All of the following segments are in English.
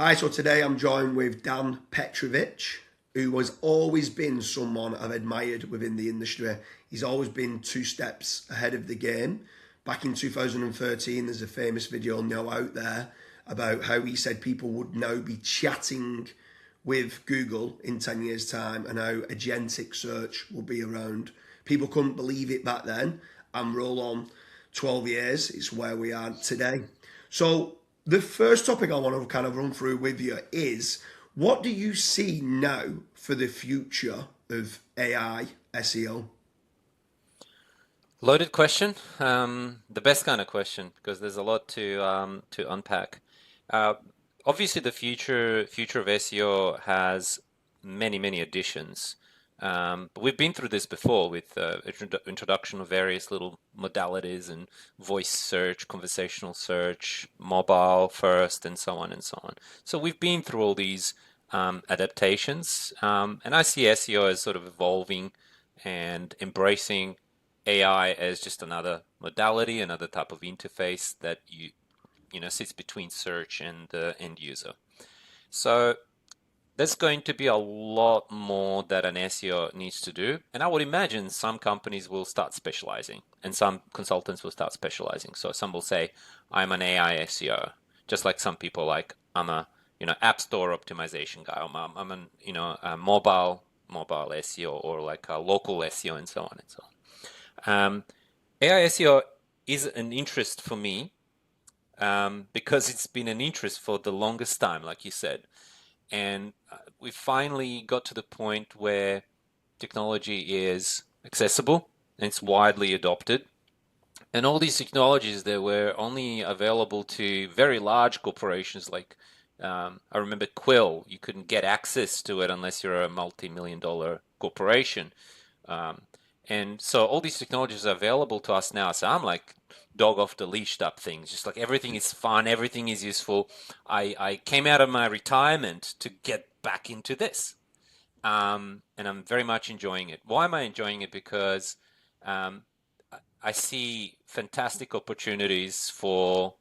Hi, so today I'm joined with Dan Petrovich, who has always been someone I've admired within the industry. He's always been two steps ahead of the game. Back in 2013, there's a famous video now out there about how he said people would now be chatting with Google in 10 years' time and how agentic search will be around. People couldn't believe it back then, and roll on 12 years, it's where we are today. So the first topic I want to kind of run through with you is, what do you see now for the future of AI SEO? Loaded question. The best kind of question because there's a lot to unpack. Uh, Obviously, the future of SEO has many additions. But we've been through this before with introduction of various little modalities and voice search, conversational search, mobile first, and so on and so on. So we've been through all these adaptations, and I see SEO as sort of evolving and embracing AI as just another modality, another type of interface that sits between search and the end user. So there's going to be a lot more that an SEO needs to do, and I would imagine some companies will start specializing, and some consultants will start specializing. So some will say, "I'm an AI SEO," just like some people like, "I'm a app store optimization guy," I'm an a mobile SEO, or like a local SEO, and so on and so on. AI SEO is an interest for me because it's been an interest for the longest time, like you said. And we finally got to the point where technology is accessible and it's widely adopted. And all these technologies that were only available to very large corporations, like I remember Quill, you couldn't get access to it unless you're a multi-million-dollar corporation. Um, and so all these technologies are available to us now. So I'm like dog off the leash type things. Just like everything is fun, everything is useful. I came out of my retirement to get back into this. And I'm very much enjoying it. Why am I enjoying it? Because um, I see fantastic opportunities for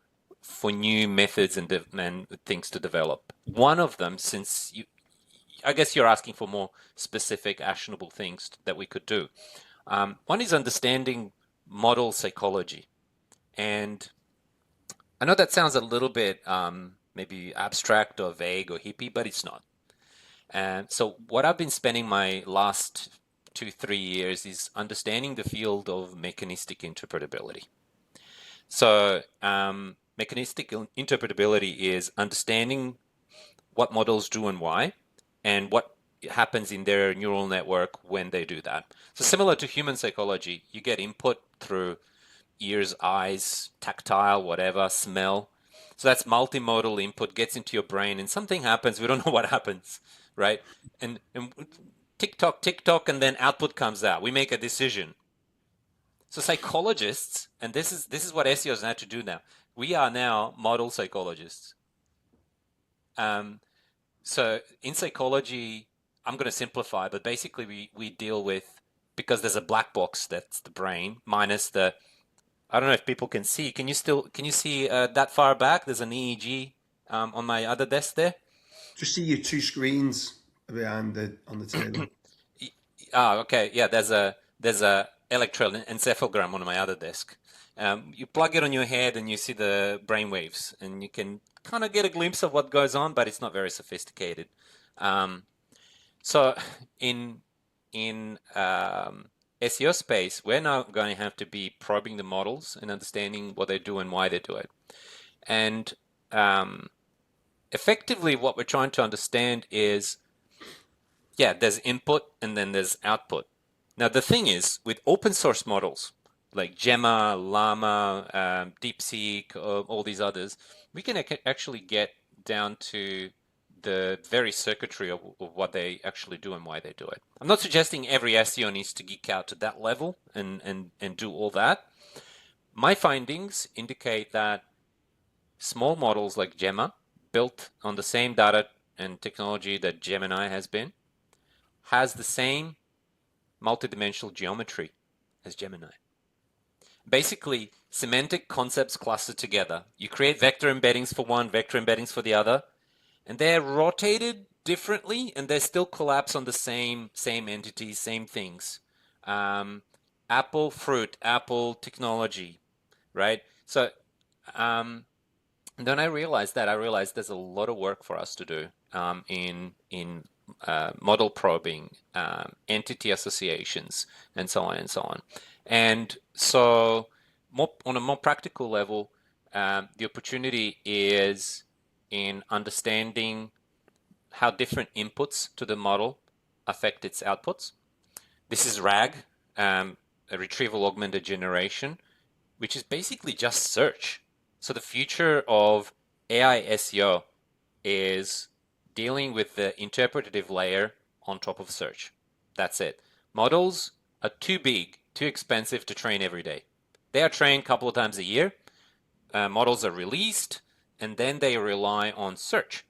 new methods and things to develop. One of them, since I guess you're asking for more specific, actionable things that we could do. One is understanding model psychology. And I know that sounds a little bit maybe abstract or vague or hippie, but it's not. And so what I've been spending my last 2, 3 years is understanding the field of mechanistic interpretability. So mechanistic interpretability is understanding what models do and why, and what happens in their neural network when they do that. So similar to human psychology, you get input through ears, eyes, tactile, whatever, smell. So that's multimodal input gets into your brain, and something happens. We don't know what happens, right? And tick tock, tick tock, and then output comes out. We make a decision. So psychologists, and this is what SEOs have to do now. We are now model psychologists. Um, so in psychology, I'm going to simplify, but basically we deal with, because there's a black box that's the brain minus the, I don't know if people can see. Can you see that far back? There's an EEG on my other desk there. Just see your two screens behind the on the table. Okay. Yeah, there's a electroencephalogram on my other desk. You plug it on your head and you see the brain waves, and you can kind of get a glimpse of what goes on, but it's not very sophisticated. Um, so in SEO space, we're now going to have to be probing the models and understanding what they do and why they do it. And um, effectively, what we're trying to understand is, yeah, there's input and then there's output. Now, the thing is, with open source models like Gemma, Llama, DeepSeek, all these others, we can actually get down to the very circuitry of what they actually do and why they do it. I'm not suggesting every SEO needs to geek out to that level and do all that. My findings indicate that small models like Gemma, built on the same data and technology that Gemini has been, has the same multidimensional geometry as Gemini. Basically, semantic concepts cluster together. You create vector embeddings for one, vector embeddings for the other, and they're rotated differently, and they still collapse on the same entities, same things. Um, Apple fruit, Apple technology, right? So um, then I realized there's a lot of work for us to do in model probing, entity associations, and so on and so on. And so, on a more practical level, the opportunity is in understanding how different inputs to the model affect its outputs. This is RAG, a retrieval augmented generation, which is basically just search. So the future of AI SEO is dealing with the interpretative layer on top of search. That's it. Models are too big, too expensive to train every day. They are trained a couple of times a year. Models are released, and then they rely on search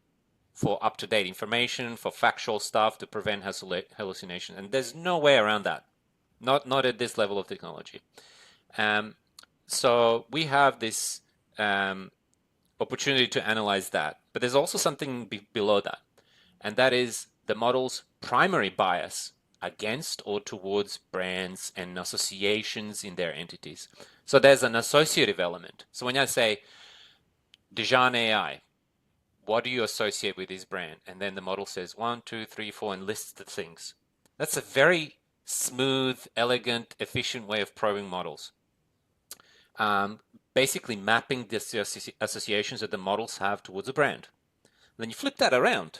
for up-to-date information, for factual stuff to prevent hallucination. And there's no way around that. Not at this level of technology. Um, so we have this opportunity to analyze that. But there's also something below that, and that is the model's primary bias against or towards brands and associations in their entities. So there's an associative element. So when I say Dijon AI, what do you associate with this brand? And then the model says 1, 2, 3, 4, and lists the things. That's a very smooth, elegant, efficient way of probing models. Basically mapping the associations that the models have towards a brand. Then you flip that around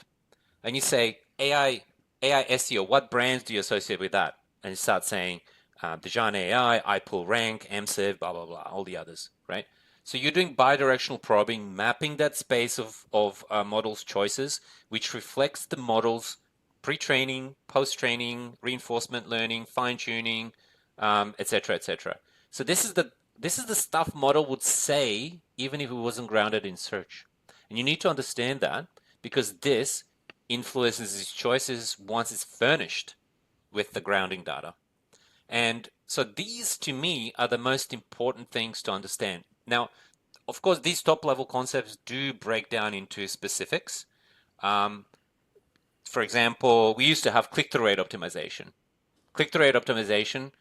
and you say, AI SEO, what brands do you associate with that? And you start saying, Dijon AI, iPull Rank, MSIV, blah, blah, blah, all the others, right? So you're doing bidirectional probing, mapping that space of models' choices, which reflects the model's pre-training, post-training, reinforcement learning, fine-tuning, etc., etc. So this is the stuff model would say even if it wasn't grounded in search. And you need to understand that because this influences its choices once it's furnished with the grounding data. And so these to me are the most important things to understand. Now, of course, these top level concepts do break down into specifics. For example, we used to have click-through rate optimization. Click-through rate optimization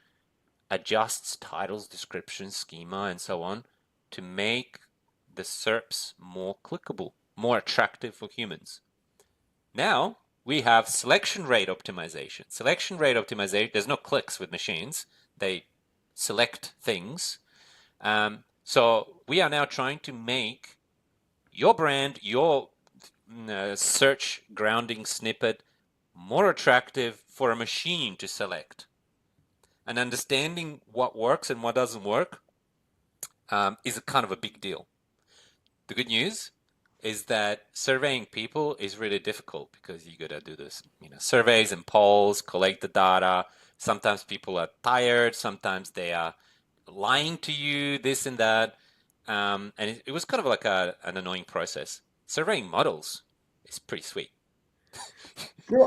adjusts titles, descriptions, schema, and so on to make the SERPs more clickable, more attractive for humans. Now we have selection rate optimization. Selection rate optimization, there's no clicks with machines. They select things. So we are now trying to make your brand, your search grounding snippet more attractive for a machine to select. And understanding what works and what doesn't work is a kind of a big deal. The good news is that surveying people is really difficult because you got to do this, surveys and polls, collect the data. Sometimes people are tired. Sometimes they are lying to you, this and that. And it was kind of like an annoying process. Surveying models is pretty sweet.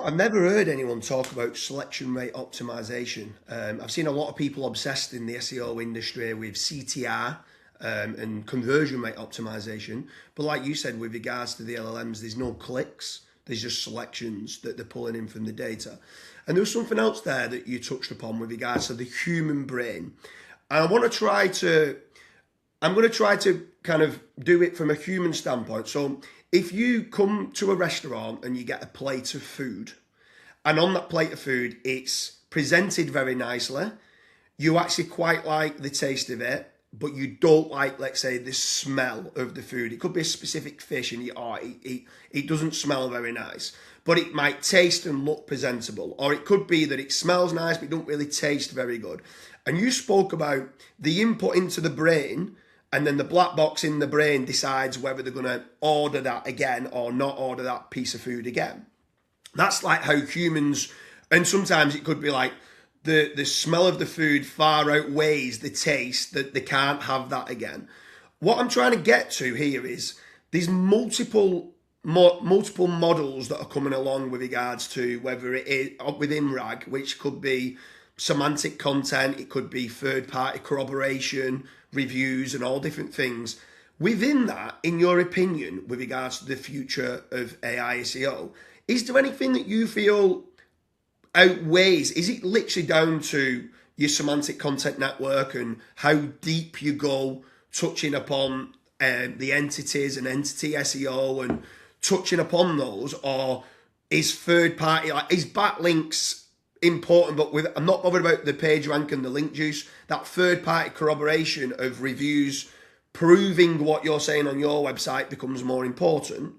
I've never heard anyone talk about selection rate optimization. I've seen a lot of people obsessed in the SEO industry with CTR and conversion rate optimization. But like you said, with regards to the LLMs, there's no clicks. There's just selections that they're pulling in from the data. And there was something else there that you touched upon with regards to the human brain. And I'm going to try to kind of do it from a human standpoint. So if you come to a restaurant and you get a plate of food, and on that plate of food, it's presented very nicely, you actually quite like the taste of it, but you don't like, let's say, the smell of the food. It could be a specific fish and it doesn't smell very nice, but it might taste and look presentable. Or it could be that it smells nice, but it don't really taste very good. And you spoke about the input into the brain, and then the black box in the brain decides whether they're going to order that again or not order that piece of food again. That's like how humans, and sometimes it could be like the smell of the food far outweighs the taste, that they can't have that again. What I'm trying to get to here is these multiple models that are coming along with regards to whether it is within RAG, which could be semantic content, it could be third-party corroboration, reviews, and all different things. Within that, in your opinion, with regards to the future of AI SEO, is there anything that you feel outweighs? Is it literally down to your semantic content network and how deep you go, touching upon the entities and entity SEO and touching upon those, or is third party, like, is backlinks important? But with, I'm not bothered about the page rank and the link juice. That third party corroboration of reviews proving what you're saying on your website becomes more important?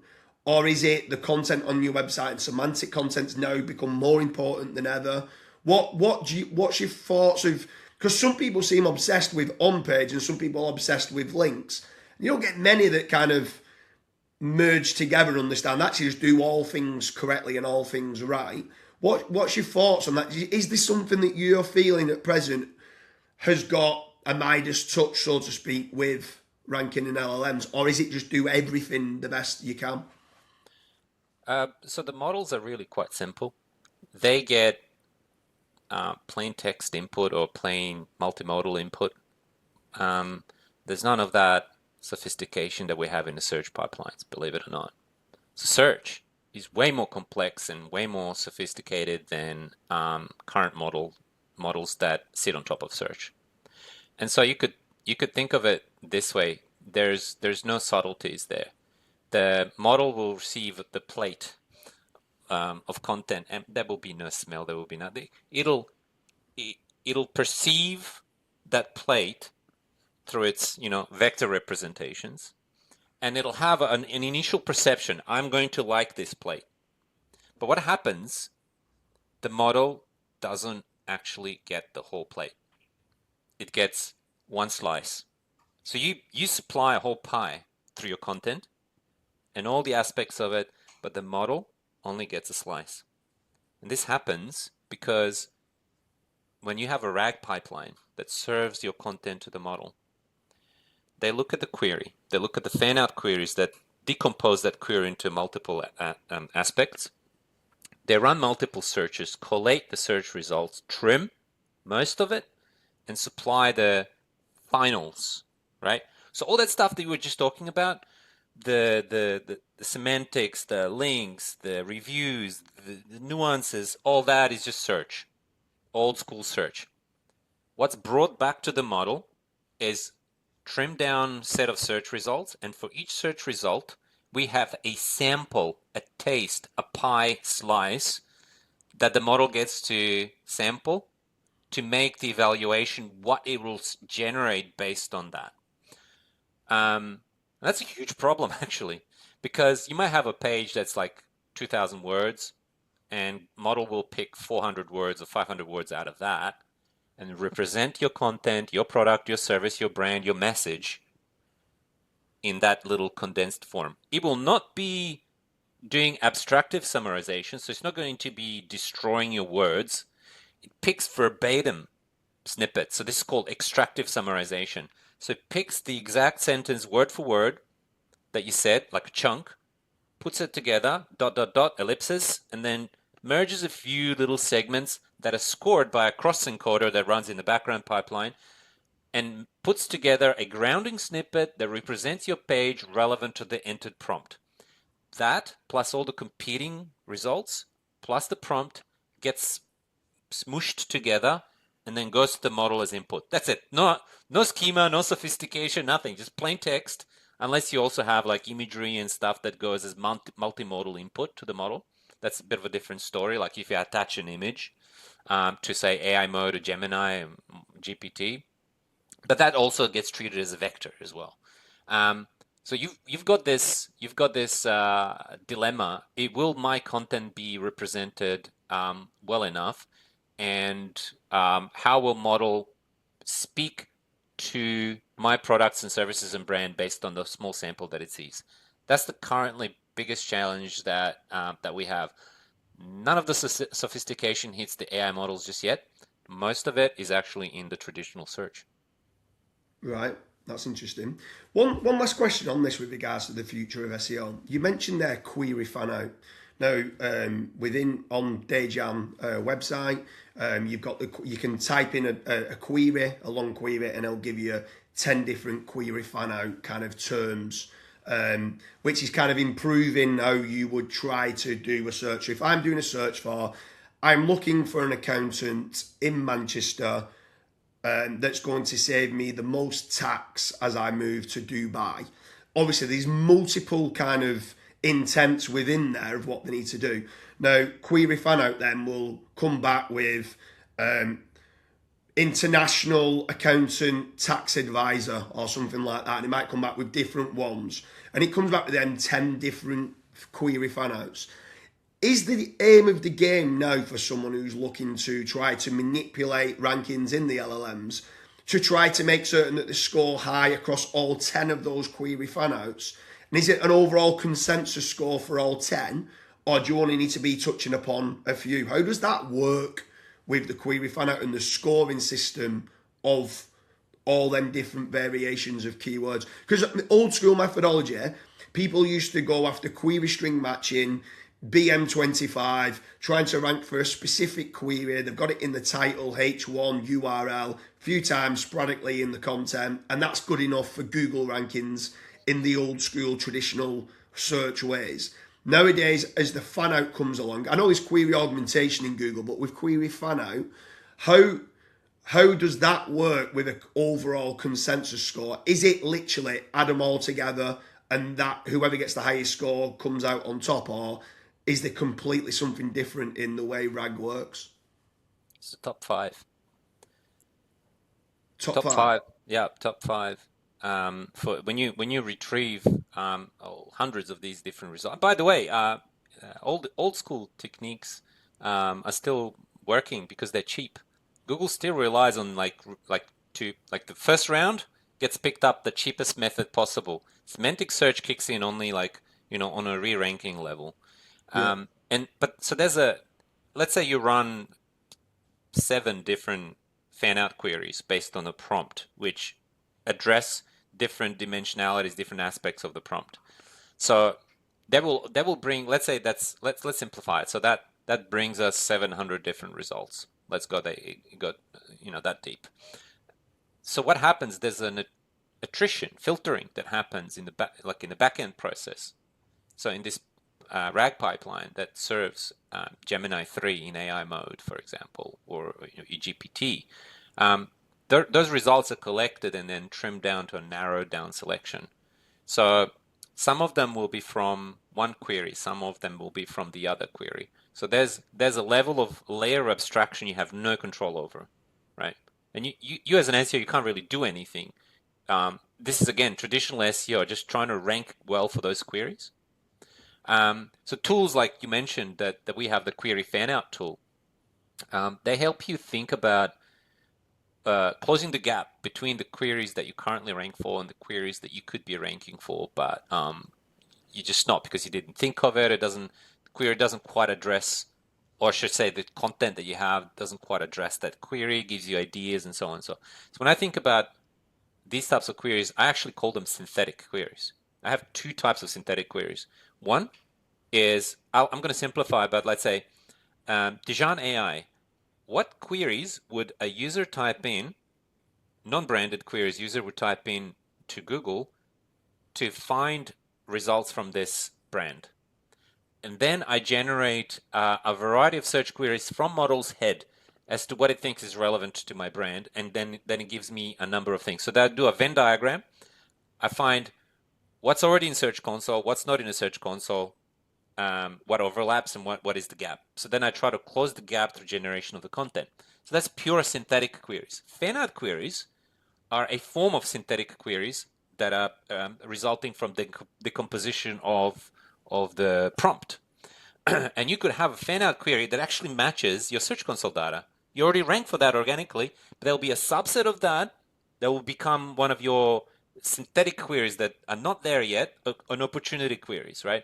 Or is it the content on your website and semantic content's now become more important than ever? What's your thoughts of, because some people seem obsessed with on page and some people are obsessed with links. You don't get many that kind of merge together and understand actually just do all things correctly and all things right. What's your thoughts on that? Is this something that you're feeling at present has got a Midas touch, so to speak, with ranking in LLMs, or is it just do everything the best you can? So the models are really quite simple. They get plain text input or plain multimodal input. There's none of that sophistication that we have in the search pipelines, believe it or not. So search is way more complex and way more sophisticated than current models that sit on top of search. And so you could think of it this way. There's no subtleties there. The model will receive the plate of content, and there will be no smell. There will be nothing. It'll perceive that plate through its vector representations, and it'll have an initial perception. I'm going to like this plate. But what happens? The model doesn't actually get the whole plate. It gets one slice. So you supply a whole pie through your content and all the aspects of it, but the model only gets a slice. And this happens because when you have a RAG pipeline that serves your content to the model, they look at the query. They look at the fan-out queries that decompose that query into multiple aspects. They run multiple searches, collate the search results, trim most of it, and supply the finals, right? So all that stuff that you were just talking about, the semantics, the links, the reviews, the nuances, all that is just search, old school search. What's brought back to the model is trimmed down set of search results, and for each search result, we have a sample, a taste, a pie slice that the model gets to sample to make the evaluation what it will generate based on that. That's a huge problem, actually, because you might have a page that's like 2,000 words, and model will pick 400 words or 500 words out of that and represent your content, your product, your service, your brand, your message in that little condensed form. It will not be doing abstractive summarization, so it's not going to be destroying your words. It picks verbatim snippets. So this is called extractive summarization. So it picks the exact sentence word for word that you said, like a chunk, puts it together, ... ellipses, and then merges a few little segments that are scored by a cross encoder that runs in the background pipeline, and puts together a grounding snippet that represents your page relevant to the entered prompt. That, plus all the competing results, plus the prompt, gets smooshed together and then goes to the model as input. That's it. No schema, no sophistication, nothing. Just plain text, unless you also have like imagery and stuff that goes as multimodal input to the model. That's a bit of a different story. Like if you attach an image to say AI mode or Gemini, GPT, but that also gets treated as a vector as well. So you've got this dilemma. Will my content be represented well enough, and how will model speak to my products and services and brand based on the small sample that it sees? That's the currently biggest challenge that we have. None of the sophistication hits the AI models just yet. Most of it is actually in the traditional search. Right, that's interesting. One last question on this with regards to the future of SEO. You mentioned there query fan out. Now, within on Dayjam website, you've got you can type in a query, a long query, and it'll give you 10 different query fan out kind of terms, which is kind of improving how you would try to do a search. If I'm doing a search for, I'm looking for an accountant in Manchester that's going to save me the most tax as I move to Dubai. Obviously, there's multiple kind of intents within there of what they need to do. Now, query fan out then will come back with international accountant tax advisor or something like that, and it might come back with different ones, and it comes back with then 10 different query fan outs. Is the aim of the game now for someone who's looking to try to manipulate rankings in the LLMs to try to make certain that they score high across all 10 of those query fan outs? And is it an overall consensus score for all 10, or do you only need to be touching upon a few? How does that work with the query fan out and the scoring system of all them different variations of keywords? Because old school methodology, people used to go after query string matching, BM25, trying to rank for a specific query. They've got it in the title, H1, URL, a few times sporadically in the content, and that's good enough for Google rankings in the old school traditional search ways. Nowadays, as the fan out comes along, I know there's query augmentation in Google, but with query fan out, how does that work with an overall consensus score? Is it literally add them all together and that whoever gets the highest score comes out on top, or is there completely something different in the way RAG works? It's the top five. Top five? Five. Yeah, top five. For when you retrieve hundreds of these different results. By the way, old school techniques are still working because they're cheap. Google still relies on like the first round gets picked up the cheapest method possible. Semantic search kicks in only on a re-ranking level. Yeah. So let's say you run 7 different fan out queries based on a prompt, which address different dimensionalities, different aspects of the prompt. So that will bring, let's say let's simplify it. So that brings us 700 different results. Let's go that deep. So what happens? There's an attrition filtering that happens in the back end process. So in this RAG pipeline that serves Gemini 3 in AI mode, for example, or eGPT, those results are collected and then trimmed down to a narrowed down selection. So some of them will be from one query, some of them will be from the other query. So there's a level of layer abstraction you have no control over, right? And you as an SEO, you can't really do anything. This is again traditional SEO, just trying to rank well for those queries. So tools like you mentioned that we have the query fan out tool, they help you think about closing the gap between the queries that you currently rank for and the queries that you could be ranking for, but you just not because you didn't think of it. The query doesn't quite address, or I should say, the content that you have doesn't quite address that query, gives you ideas and so on. So when I think about these types of queries, I actually call them synthetic queries. I have 2 types of synthetic queries. One is, I'm going to simplify, but let's say Dijon AI. What queries would a user type in, non-branded queries user would type in to Google to find results from this brand? And then I generate a variety of search queries from model's head as to what it thinks is relevant to my brand, and then it gives me a number of things. So that I do a Venn diagram. I find what's already in Search Console, what's not in a Search Console, what overlaps, and what is the gap. So then I try to close the gap through generation of the content. So that's pure synthetic queries. Fan-out queries are a form of synthetic queries that are resulting from the decomposition of the prompt. And you could have a fan-out query that actually matches your Search Console data. You already rank for that organically, but there'll be a subset of that will become one of your synthetic queries that are not there yet, but an opportunity queries, right?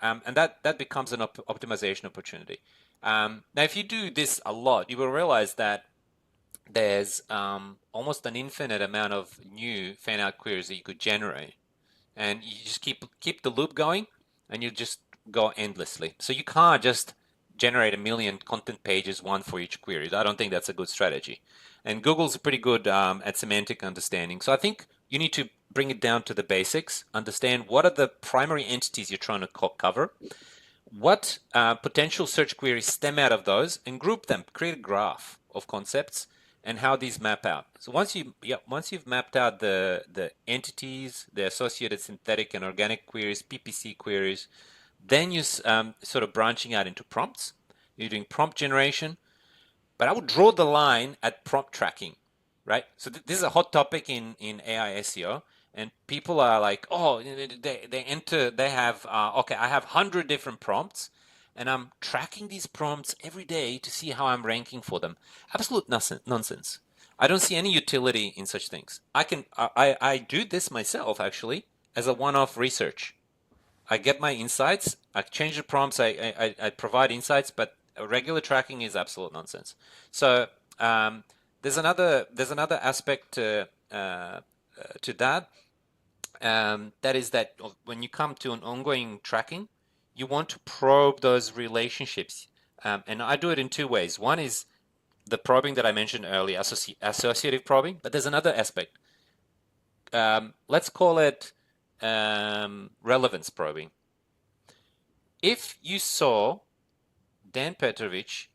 And that becomes an optimization opportunity. Now, if you do this a lot, you will realize that there's almost an infinite amount of new fan-out queries that you could generate, and you just keep the loop going, and you just go endlessly. So you can't just generate 1 million content pages, one for each query. I don't think that's a good strategy. And Google's pretty good at semantic understanding. So I think you need to bring it down to the basics, understand what are the primary entities you're trying to cover, what potential search queries stem out of those, and group them, create a graph of concepts and how these map out. So once you've mapped out the entities, the associated synthetic and organic queries, PPC queries, then you sort of branching out into prompts. You're doing prompt generation, but I would draw the line at prompt tracking, right? So this is a hot topic in AI SEO, and people are like, oh, they have okay, I have 100 different prompts, and I'm tracking these prompts every day to see how I'm ranking for them. Absolute nonsense. I don't see any utility in such things. I do this myself actually as a one-off research. I get my insights. I change the prompts. I provide insights, but regular tracking is absolute nonsense. So there's another aspect to that. That is that when you come to an ongoing tracking, you want to probe those relationships, and I do it in two ways. One is the probing that I mentioned earlier, associative probing. But there's another aspect. Let's call it relevance probing. If you saw Dan Petrovich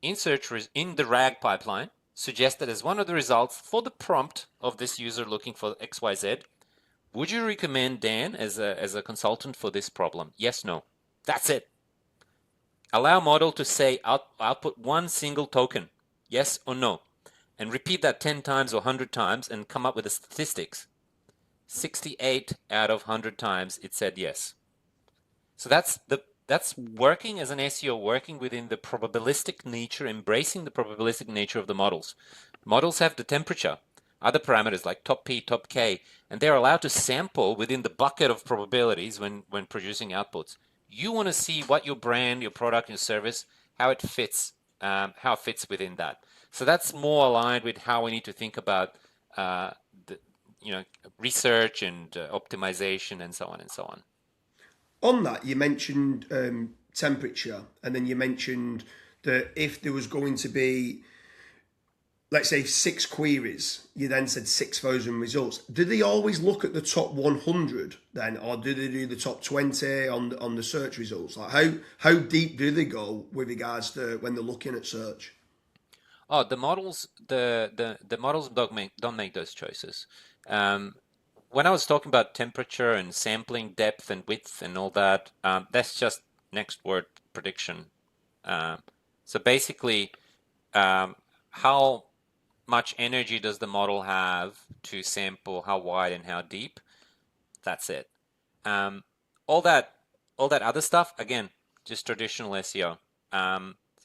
in the RAG pipeline suggested as one of the results for the prompt of this user looking for XYZ, would you recommend Dan as a consultant for this problem? Yes, no. That's it. Allow model to say output one single token, yes or no, and repeat that 10 times or 100 times and come up with the statistics. 68 out of 100 times it said yes. So that's working as an SEO, working within the probabilistic nature, embracing the probabilistic nature of the models. Models have the temperature, other parameters like top P, top K, and they're allowed to sample within the bucket of probabilities when producing outputs. You want to see what your brand, your product, your service, how it fits within that. So that's more aligned with how we need to think about research and optimization and so on and so on. On that, you mentioned temperature, and then you mentioned that if there was going to be, let's say, 6 queries, you then said 6,000 results. Do they always look at the top 100 then, or do they do the top 20 on the search results? Like how deep do they go with regards to when they're looking at search? Oh, the models don't make those choices. When I was talking about temperature and sampling depth and width and all that, that's just next word prediction. So basically, how much energy does the model have to sample, how wide and how deep? That's it. All that other stuff, again, just traditional SEO.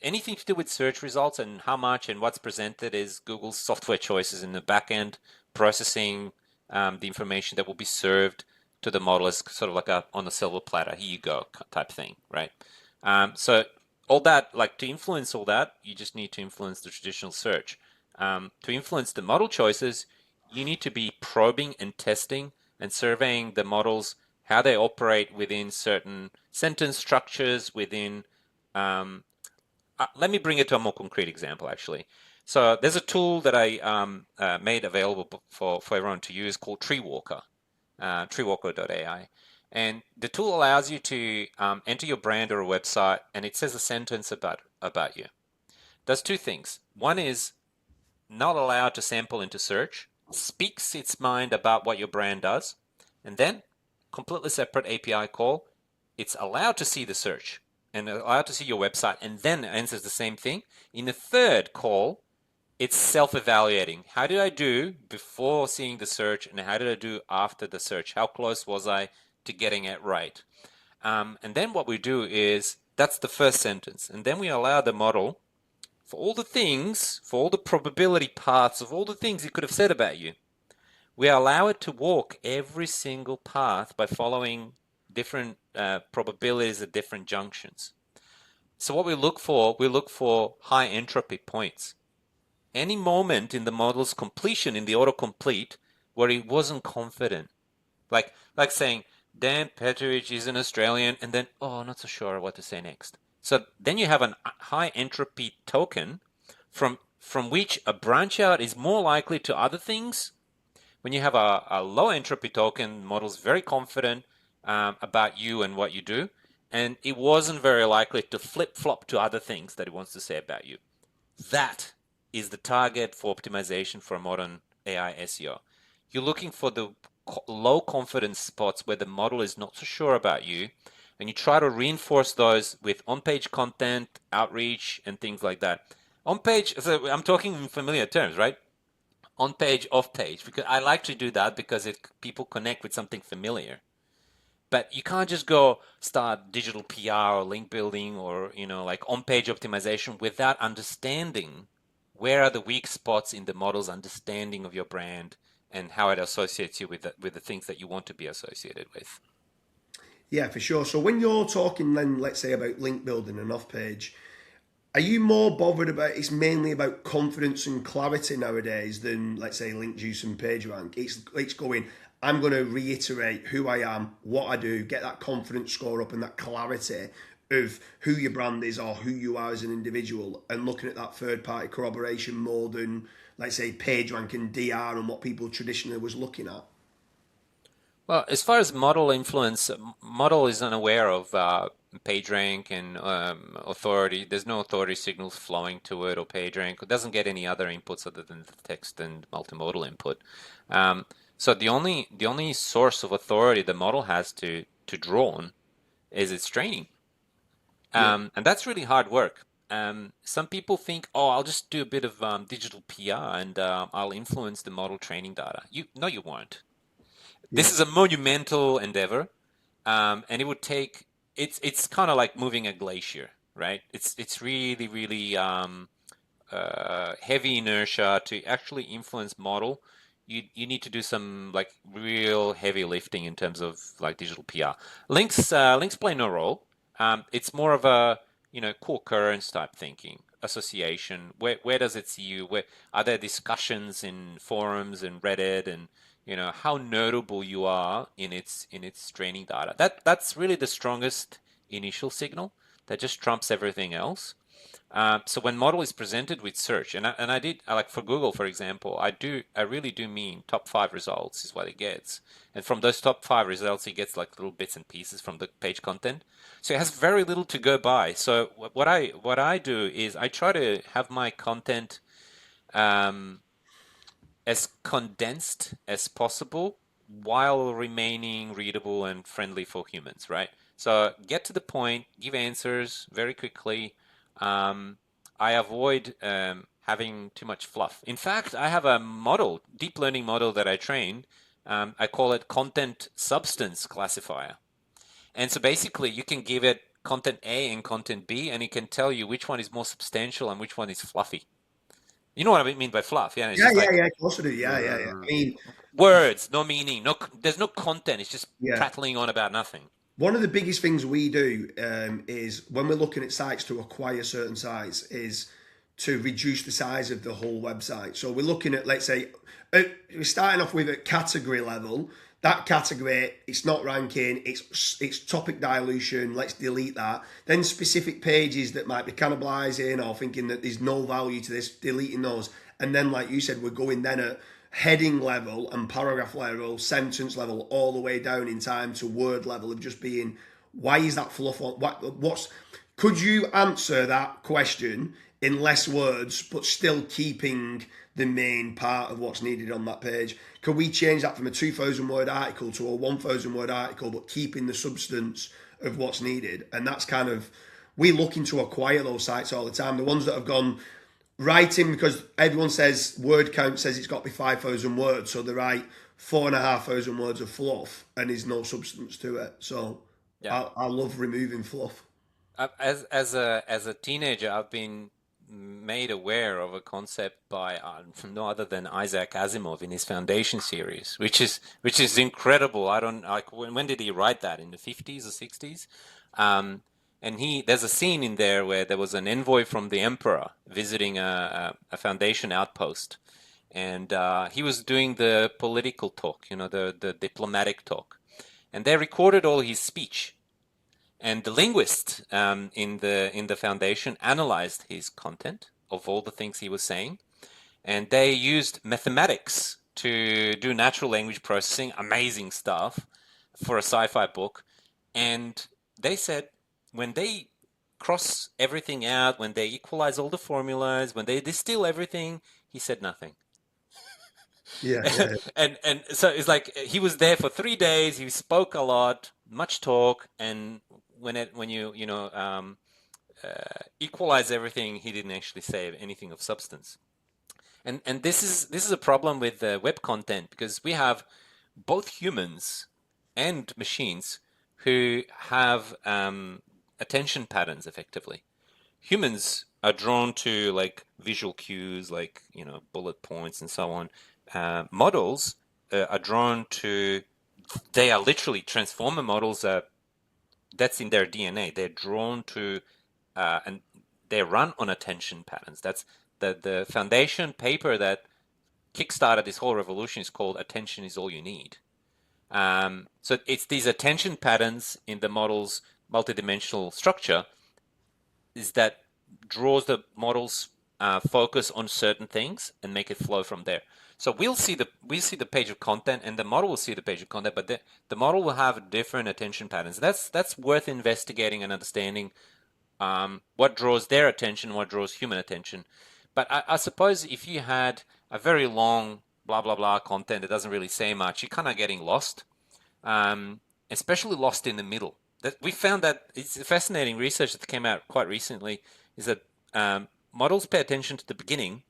Anything to do with search results and how much and what's presented is Google's software choices in the back end, processing the information that will be served to the model as sort of like on a silver platter, here you go type thing, right? So all that, like to influence all that, you just need to influence the traditional search. To influence the model choices, you need to be probing and testing and surveying the models, how they operate within certain sentence structures, within let me bring it to a more concrete example, actually. So there's a tool that I made available for everyone to use called Treewalker, treewalker.ai. And the tool allows you to enter your brand or a website, and it says a sentence about you. Does two things. One is not allowed to sample into search, speaks its mind about what your brand does, and then completely separate API call, it's allowed to see the search and allowed to see your website, and then answers the same thing. In the third call, it's self-evaluating. How did I do before seeing the search, and how did I do after the search? How close was I to getting it right? And then what we do is, that's the first sentence, and then we allow the model, for all the things, for all the probability paths of all the things it could have said about you, we allow it to walk every single path by following different probabilities at different junctions. So what we look for high entropy points. Any moment in the model's completion, in the autocomplete, where he wasn't confident. Like saying, Dan Petrovich is an Australian, and then, oh, not so sure what to say next. So then you have a high entropy token from which a branch out is more likely to other things. When you have a low entropy token, model's very confident about you and what you do, and it wasn't very likely to flip flop to other things that it wants to say about you. That is the target for optimization for a modern AI SEO. You're looking for the low confidence spots where the model is not so sure about you, and you try to reinforce those with on-page content, outreach, and things like that. On-page, so I'm talking in familiar terms, right? On-page, off-page, because I like to do that because people connect with something familiar. But you can't just go start digital PR or link building or like on-page optimization without understanding where are the weak spots in the model's understanding of your brand and how it associates you with the things that you want to be associated with. Yeah, for sure. So when you're talking then, let's say about link building and off page, are you more bothered about it's mainly about confidence and clarity nowadays than let's say link juice and page rank? It's going, I'm going to reiterate who I am, what I do, get that confidence score up and that clarity of who your brand is or who you are as an individual, and looking at that third party corroboration more than let's say page rank and DR and what people traditionally was looking at. Well, as far as model influence, model is unaware of PageRank and authority. There's no authority signals flowing to it or PageRank. It doesn't get any other inputs other than the text and multimodal input. So the only source of authority the model has to draw on is its training, Yeah. and that's really hard work. Some people think, oh, I'll just do a bit of digital PR and I'll influence the model training data. No, you won't. Yeah. This is a monumental endeavor, and it would take. It's kind of like moving a glacier, right? It's really really heavy inertia to actually influence model. You need to do some like real heavy lifting in terms of like digital PR. Links play no role. It's more of a co-occurrence type thinking, association. Where does it see you? Where are there discussions in forums and Reddit, and how notable you are in its training data. That's really the strongest initial signal that just trumps everything else. So when model is presented with search, and I did like for Google, for example, I really do mean top 5 results is what it gets, and from those top 5 results, it gets like little bits and pieces from the page content. So it has very little to go by. So what I do is I try to have my content um, as condensed as possible while remaining readable and friendly for humans, right? So get to the point, give answers very quickly. Um, I avoid having too much fluff. In fact, I have a model, deep learning model that I train. I call it content substance classifier. And so basically, you can give it content A and content B, and it can tell you which one is more substantial and which one is fluffy. You know what I mean by fluff, yeah? It's Yeah, just yeah, like yeah, of course I do. Yeah, yeah, yeah. I mean, words, no meaning, there's no content. It's just yeah. prattling on about nothing. One of the biggest things we do is when we're looking at sites to acquire certain sites is to reduce the size of the whole website. So we're looking at, let's say, we're starting off with a category level. That category, it's not ranking, it's topic dilution, let's delete that. Then specific pages that might be cannibalizing or thinking that there's no value to this, deleting those. And then, like you said, we're going then at heading level and paragraph level, sentence level, all the way down in time to word level of just being, why is that fluff on? What's could you answer that question in less words, but still keeping the main part of what's needed on that page? Could we change that from a 2,000 word article to a 1,000 word article, but keeping the substance of what's needed? And that's kind of, we're looking to acquire those sites all the time. The ones that have gone writing, because everyone says word count says it's got to be 5,000 words, so they write 4,500 words of fluff and there's no substance to it. So Yeah. I love removing fluff. As a teenager, I've been made aware of a concept by no other than Isaac Asimov in his Foundation series, which is incredible. I don't like when did he write that, in the 50s or 60s? Um, and there's a scene in there where there was an envoy from the emperor visiting a Foundation outpost, and he was doing the political talk, the diplomatic talk, and they recorded all his speech. And the linguist in the foundation analyzed his content of all the things he was saying, and they used mathematics to do natural language processing, amazing stuff for a sci-fi book. And they said when they cross everything out, when they equalize all the formulas, when they distill everything, he said nothing. Yeah, yeah, And so it's like he was there for 3 days. He spoke a lot, much talk, and when equalize everything, he didn't actually say anything of substance. And this is a problem with web content, because we have both humans and machines who have attention patterns effectively. Humans are drawn to like visual cues, like bullet points and so on. Models are drawn to. They are literally transformer models. That's in their DNA. They're drawn to, and they run on attention patterns. That's the foundation paper that kickstarted this whole revolution is called "Attention is All You Need." So it's these attention patterns in the model's multidimensional structure is that draws the model's focus on certain things and make it flow from there. So we'll see the page of content, and the model will see the page of content, but the model will have different attention patterns. That's worth investigating and understanding what draws their attention, what draws human attention. But I suppose if you had a very long blah blah blah content that doesn't really say much, you're kind of getting lost, especially lost in the middle. That we found that it's fascinating research that came out quite recently is that models pay attention to the beginning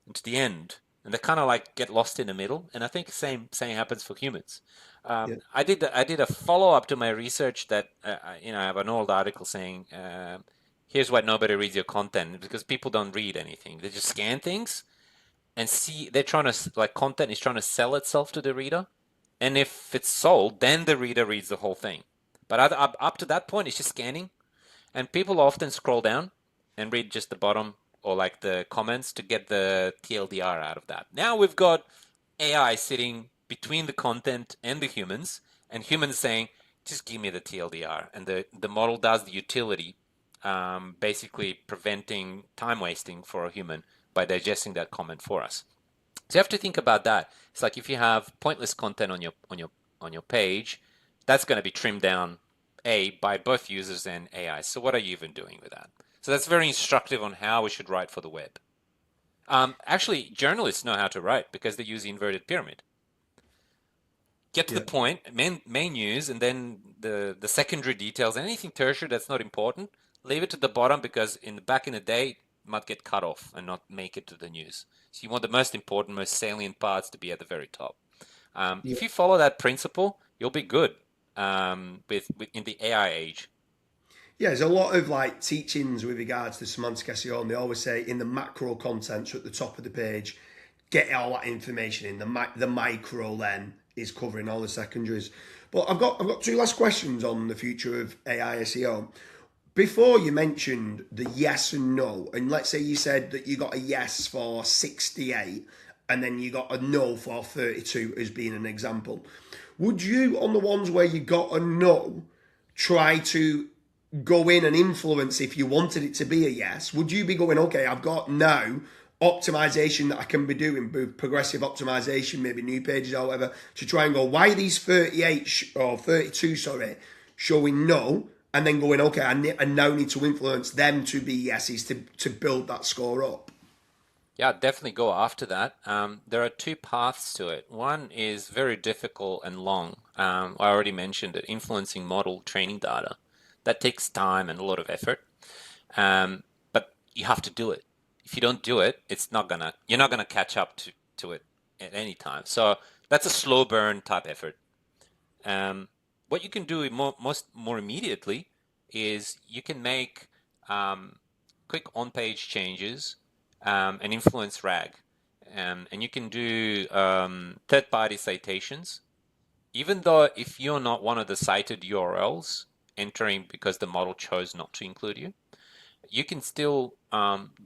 and to the end, and they kind of like get lost in the middle. And I think the same happens for humans. yeah. I did a follow up to my research that I have an old article saying here's why nobody reads your content, because people don't read anything. They just scan things and see. They're trying to, like, content is trying to sell itself to the reader, and if it's sold, then the reader reads the whole thing. But up to that point, it's just scanning, and people often scroll down and read just the bottom or like the comments to get the TLDR out of that. Now we've got AI sitting between the content and the humans, and humans saying, just give me the TLDR. And the model does the utility, basically preventing time wasting for a human by digesting that comment for us. So you have to think about that. It's like if you have pointless content on your page, that's going to be trimmed down by both users and AI. So what are you even doing with that? So that's very instructive on how we should write for the web. Actually, journalists know how to write because they use the inverted pyramid. Get to Yeah. the point, main news, and then the secondary details. Anything tertiary that's not important, leave it to the bottom, because back in the day, it might get cut off and not make it to the news. So you want the most important, most salient parts to be at the very top. Yeah. If you follow that principle, you'll be good with in the AI age. Yeah, there's a lot of like teachings with regards to semantic SEO, and they always say in the macro content, so at the top of the page, get all that information in. The micro then is covering all the secondaries. But I've got two last questions on the future of AI SEO. Before, you mentioned the yes and no, and let's say you said that you got a yes for 68 and then you got a no for 32 as being an example. Would you, on the ones where you got a no, try to go in and influence if you wanted it to be a yes? Would you be going, okay, I've got now optimization that I can be doing, progressive optimization, maybe new pages or whatever, to try and go, why are these 38 or 32, sorry, showing no? And then going, okay, I now need to influence them to be yeses to build that score up. Yeah, definitely go after that. There are two paths to it. One is very difficult and long. I already mentioned it, influencing model training data. That takes time and a lot of effort. But you have to do it. If you don't do it, you're not gonna catch up to it at any time. So that's a slow burn type effort. Um, what you can do more immediately is you can make quick on-page changes and influence RAG, and you can do third-party citations, even though if you're not one of the cited URLs entering because the model chose not to include you, you can still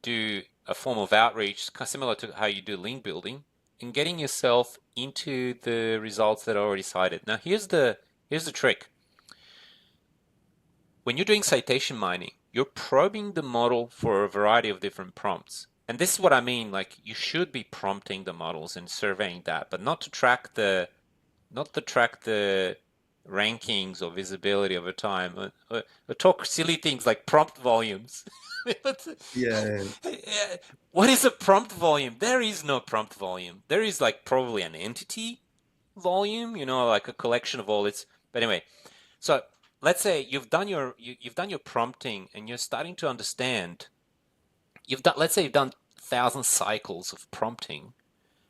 do a form of outreach similar to how you do link building and getting yourself into the results that are already cited. Now here's the trick. when you're doing citation mining, you're probing the model for a variety of different prompts. And this is what I mean, like you should be prompting the models and surveying that, but not to track the rankings or visibility over time, or talk silly things like prompt volumes. Yeah. What is a prompt volume? There is no prompt volume. There is like probably an entity volume, like a collection of all its. But anyway, so let's say you've done your prompting and you're starting to understand. Let's say you've done 1,000 cycles of prompting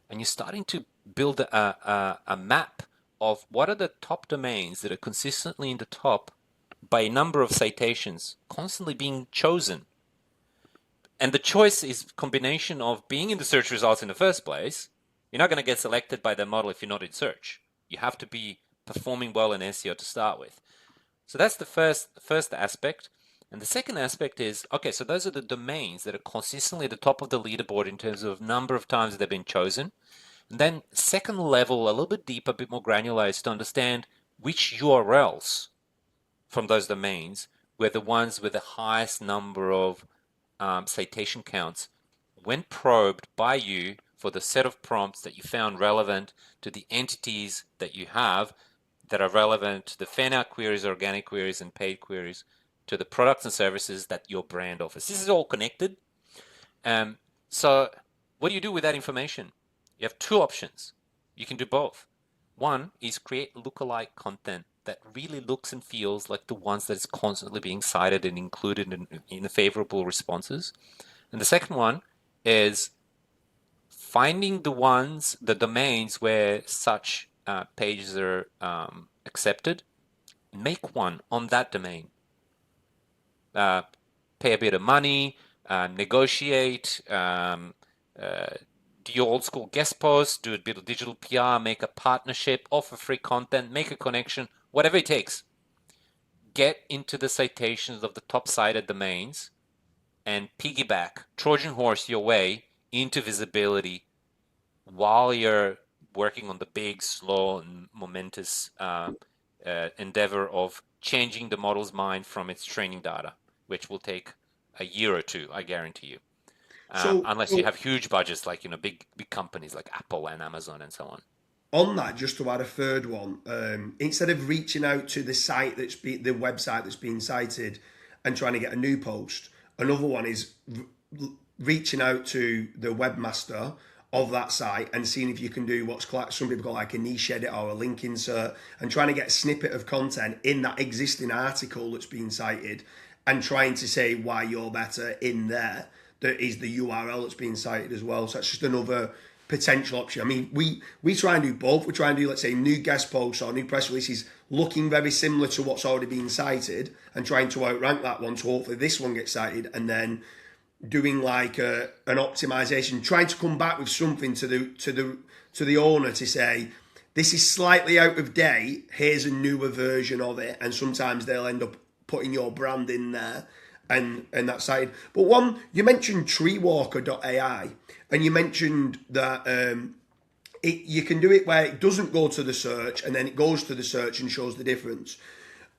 and you're starting to build a map of what are the top domains that are consistently in the top by a number of citations constantly being chosen. And the choice is a combination of being in the search results in the first place. You're not going to get selected by the model if you're not in search. You have to be performing well in SEO to start with. So that's the first aspect. And the second aspect is, okay, so those are the domains that are consistently at the top of the leaderboard in terms of number of times they've been chosen. And then second level, a little bit deeper, a bit more granular, is to understand which URLs from those domains were the ones with the highest number of citation counts when probed by you for the set of prompts that you found relevant to the entities that you have that are relevant to the fan out queries, organic queries, and paid queries to the products and services that your brand offers. This is all connected. So what do you do with that information? You have two options. You can do both. One is create lookalike content that really looks and feels like the ones that is constantly being cited and included in the favorable responses. And the second one is finding the domains where such pages are accepted, make one on that domain. Pay a bit of money, negotiate, do your old school guest posts, do a bit of digital PR, make a partnership, offer free content, make a connection, whatever it takes. Get into the citations of the top cited domains and piggyback, Trojan horse your way into visibility while you're working on the big, slow, and momentous endeavor of changing the model's mind from its training data, which will take a year or two, I guarantee you. So, Unless you so have huge budgets like big companies like Apple and Amazon and so on. on that, just to add a third one, instead of reaching out to the site the website that's being cited and trying to get a new post, another one is reaching out to the webmaster of that site and seeing if you can do what's some people call like a niche edit or a link insert, and trying to get a snippet of content in that existing article that's being cited and trying to say why you're better in there. That is the URL that's being cited as well. So that's just another potential option. I mean, we try and do both. We try and do, let's say, new guest posts or new press releases looking very similar to what's already been cited and trying to outrank that one, so hopefully this one gets cited, and then doing like an optimization, trying to come back with something to the owner to say, this is slightly out of date, here's a newer version of it. And sometimes they'll end up putting your brand in there and that side. But one, you mentioned treewalker.ai, and you mentioned that you can do it where it doesn't go to the search and then it goes to the search and shows the difference.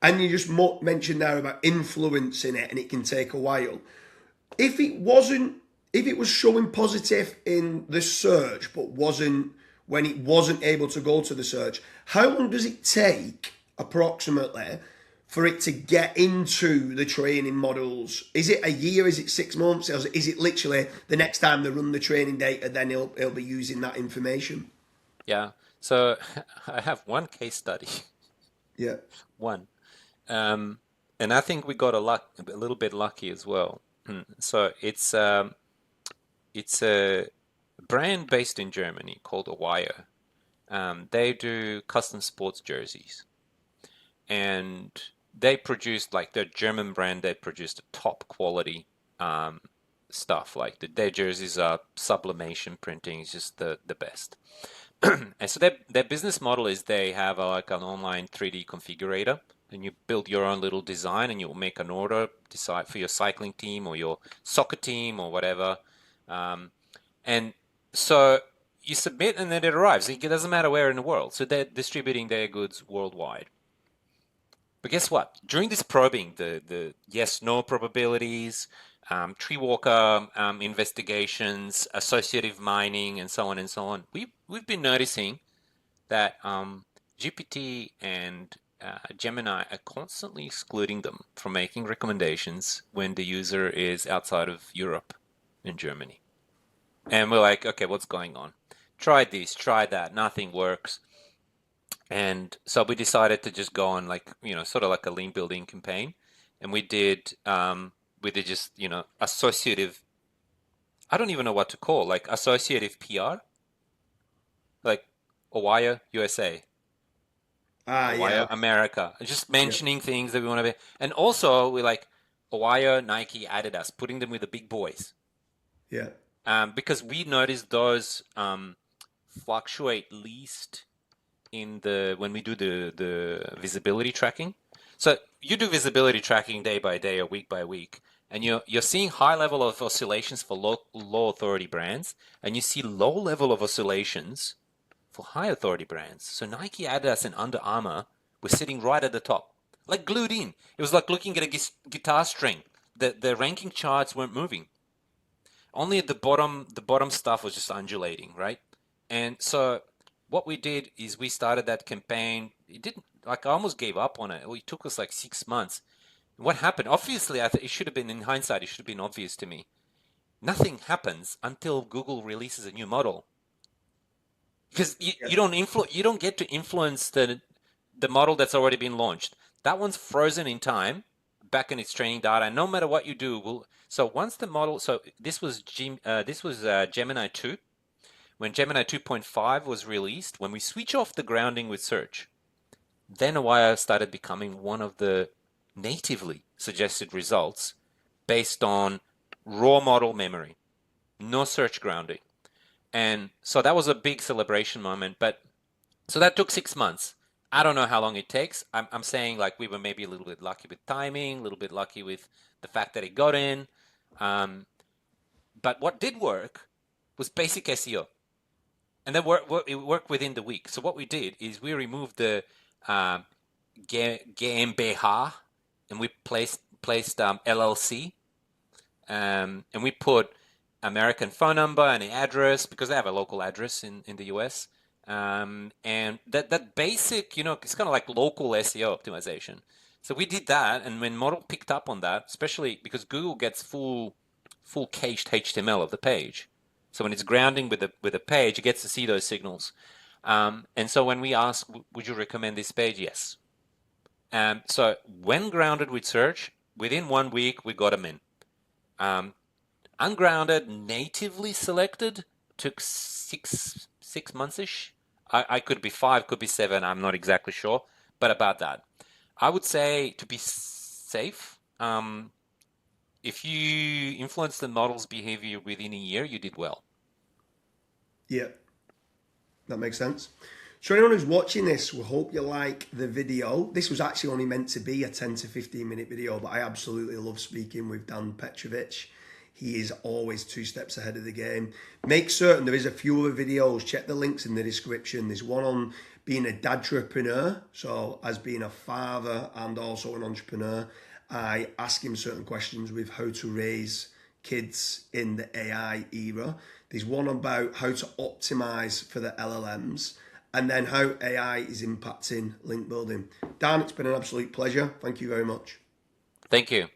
And you just mentioned there about influencing it and it can take a while. If it was showing positive in the search but wasn't when it wasn't able to go to the search, how long does it take approximately for it to get into the training models? Is it a year? Is it 6 months? Or is it literally the next time they run the training data, then it'll be using that information? Yeah. So I have one case study. Yeah. One. And I think we got a little bit lucky as well. So it's a brand based in Germany called Awire. They do custom sports jerseys, and they produce, like, their German brand. They produce the top quality stuff. Like their jerseys are sublimation printing. It's just the best. And so their business model is they have like an online 3D configurator, and you build your own little design, and you'll make an order, decide for your cycling team or your soccer team or whatever. And so you submit, and then it arrives. It doesn't matter where in the world. So they're distributing their goods worldwide. But guess what? During this probing, the yes/no probabilities, tree walker investigations, associative mining, and so on and so on, we've been noticing that GPT and Gemini are constantly excluding them from making recommendations when the user is outside of Europe and Germany. And we're like, okay, what's going on? Try this, try that, nothing works. And so we decided to just go on like, sort of like a lean building campaign. And we did just, associative, I don't even know what to call, like associative PR, like Ohio, USA, Yeah, Ohio, America, just yeah, mentioning things that we want to be. And also we like Ohio, Nike, Adidas, putting them with the big boys. yeah, Because we noticed those fluctuate least in the when we do the visibility tracking. So you do visibility tracking day by day or week by week, and you're seeing high level of oscillations for low authority brands, and you see low level of oscillations for high authority brands. So Nike, Adidas, and Under Armour were sitting right at the top, like glued in. It was like looking at a guitar string. The ranking charts weren't moving. Only at the bottom stuff was just undulating, right? And so what we did is we started that campaign. It didn't like I almost gave up on it. It took us like 6 months. What happened? Obviously, it should have been in hindsight. It should have been obvious to me. Nothing happens until Google releases a new model because yeah, you don't get to influence the model that's already been launched. That one's frozen in time back in its training data. And no matter what you do, so once the model. So this was Gemini 2. When Gemini 2.5 was released, when we switch off the grounding with search, then Awaya started becoming one of the natively suggested results based on raw model memory, no search grounding. And so that was a big celebration moment. But so that took 6 months. I don't know how long it takes. I'm saying like we were maybe a little bit lucky with timing, a little bit lucky with the fact that it got in. Um, but what did work was basic SEO. And then it worked within the week. So what we did is we removed the um, GmbH and we placed LLC, and we put American phone number and an address because they have a local address in the US. And that basic, it's kind of like local SEO optimization. So we did that, and when model picked up on that, especially because Google gets full cached HTML of the page. So when it's grounding with a page, it gets to see those signals. And so when we ask, would you recommend this page? Yes. So when grounded with search, within 1 week, we got them in. Um, Ungrounded, natively selected, took six months-ish. I could be 5, could be 7, I'm not exactly sure, but about that. I would say to be safe, if you influence the model's behavior within a year, you did well. yeah. That makes sense. So anyone who's watching this, we hope you like the video. This was actually only meant to be a 10 to 15 minute video, but I absolutely love speaking with Dan Petrovich. He is always 2 steps ahead of the game. Make certain there is a few other videos. Check the links in the description. There's one on being a dadtrepreneur. So as being a father and also an entrepreneur, I ask him certain questions with how to raise kids in the AI era. There's one about how to optimize for the LLMs and then how AI is impacting link building. Dan, it's been an absolute pleasure. Thank you very much. Thank you.